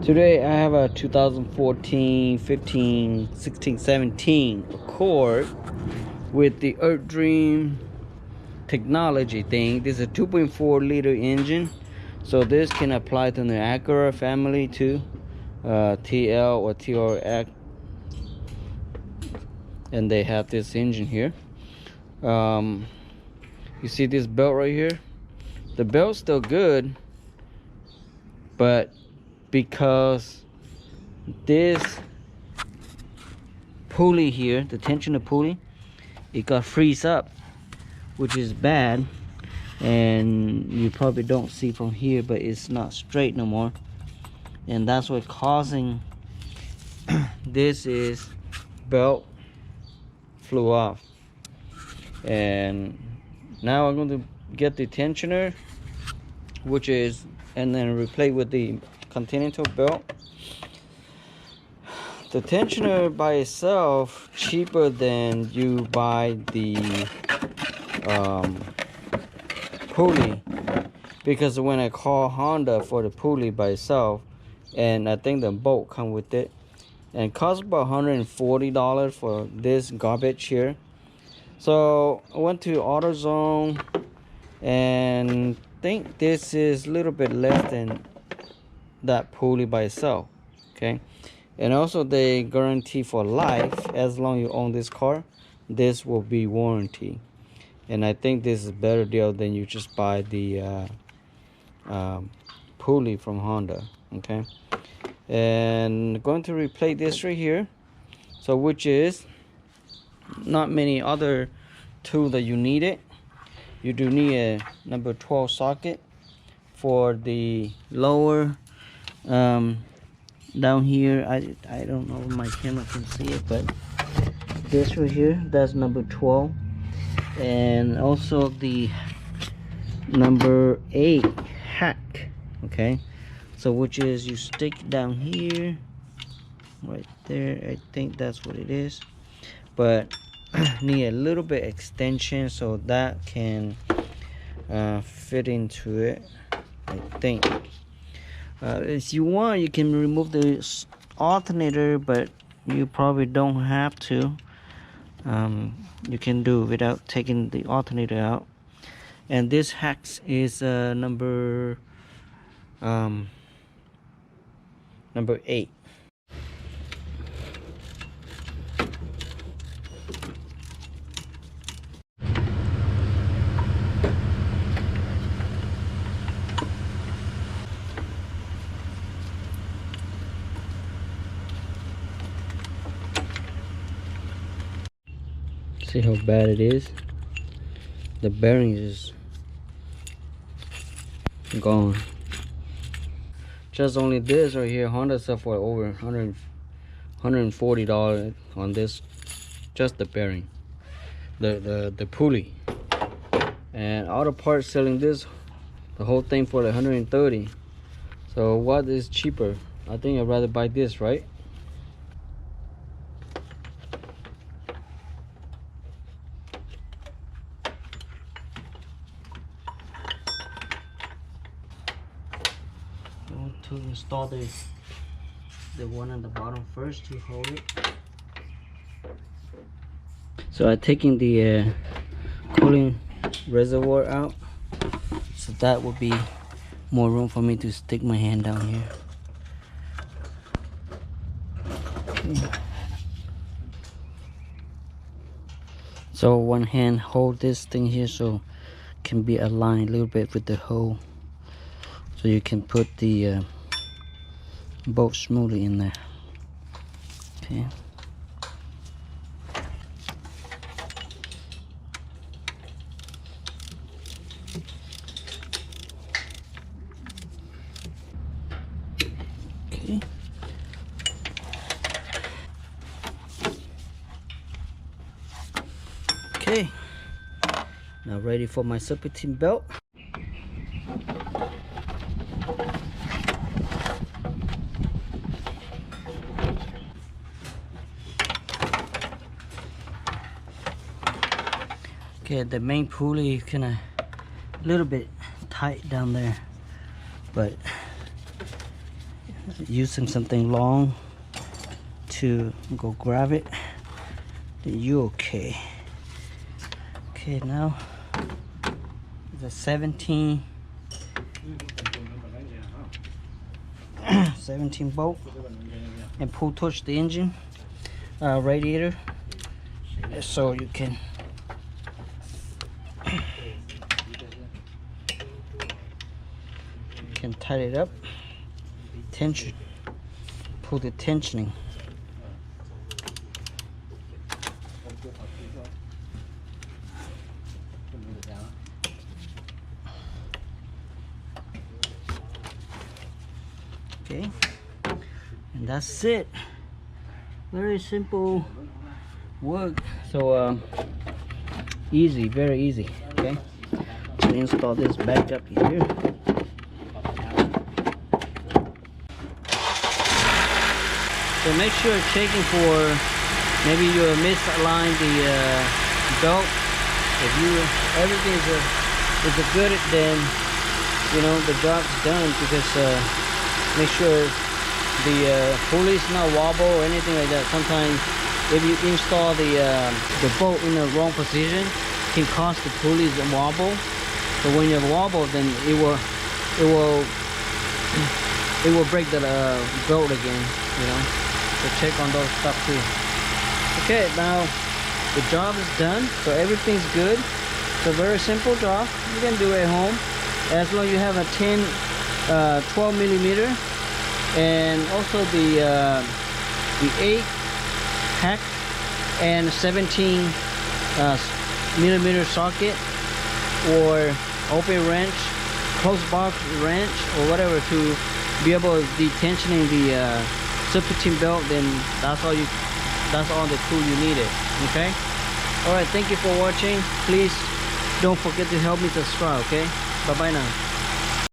Today I have a 2014, 15, 16, 17 Accord with the Earth Dream technology thing. This is a 2.4 liter engine, so this can apply to the Acura family too, TL or TRX, and they have this engine here. You see this belt right here? The belt's still good, but because this pulley here, the tensioner pulley, it got freeze up, which is bad, and you probably don't see from here, but it's not straight no more, and that's what causing this is belt flew off. And now I'm going to get the tensioner, which is, and then replace with the continental belt. The tensioner by itself cheaper than you buy the pulley, because when I call Honda for the pulley by itself, and I think the bolt come with it, and it costs about $140 for this garbage here. So I went to AutoZone and think this is a little bit less than that pulley by itself. Okay, and also they guarantee for life, as long as you own this car, this will be warranty. And I think this is a better deal than you just buy the pulley from Honda. Okay, and going to replace this right here, so which is not many other tools that you need it. You do need a number 12 socket for the lower down here. I don't know if my camera can see it, but this right here, that's number 12, and also the number 8 hack. Okay, so which is you stick it down here right there. I think that's what it is, but need a little bit extension so that can fit into it, I think. If you want, you can remove the alternator, but you probably don't have to. You can do without taking the alternator out. And this hex is number 8. See how bad it is? The bearing is gone. Just only this right here, Honda stuff for over $140 on this, just the bearing, the pulley. And auto parts selling this, the whole thing for like $130. So what is cheaper? I think I'd rather buy this, right? To install the one at the bottom first to hold it. So I'm taking the cooling reservoir out, so that will be more room for me to stick my hand down here. Okay. So one hand hold this thing here so it can be aligned a little bit with the hole, so you can put the bolt smoothly in there. Okay. Okay. Okay. Now ready for my serpentine belt. Okay, the main pulley is kind of a little bit tight down there, but using something long to go grab it, then you okay. Okay, now the 17 bolt, and pull touch the engine radiator, so you can tighten it up. Tension, pull the tensioning. Okay, and that's it. Very simple work. So easy, very easy. Okay, so install this back up here. So make sure you're checking for maybe you misaligned the belt. If everything is good, then you know the job's done, because make sure the pulley is not wobble or anything like that. Sometimes if you install the bolt in the wrong position, it can cause the pulleys to wobble. So when you wobble, then it will break the belt again, you know. So check on those stuff too. Okay, now the job is done, so everything's good. It's a very simple job. You can do it at home as long as you have a 12 millimeter, and also the 8 hack and 17 millimeter socket, or open wrench, close box wrench, or whatever, to be able to detensioning the serpentine belt. Then that's all the tool you needed. Okay, all right, thank you for watching. Please don't forget to help me subscribe. Okay, bye bye now.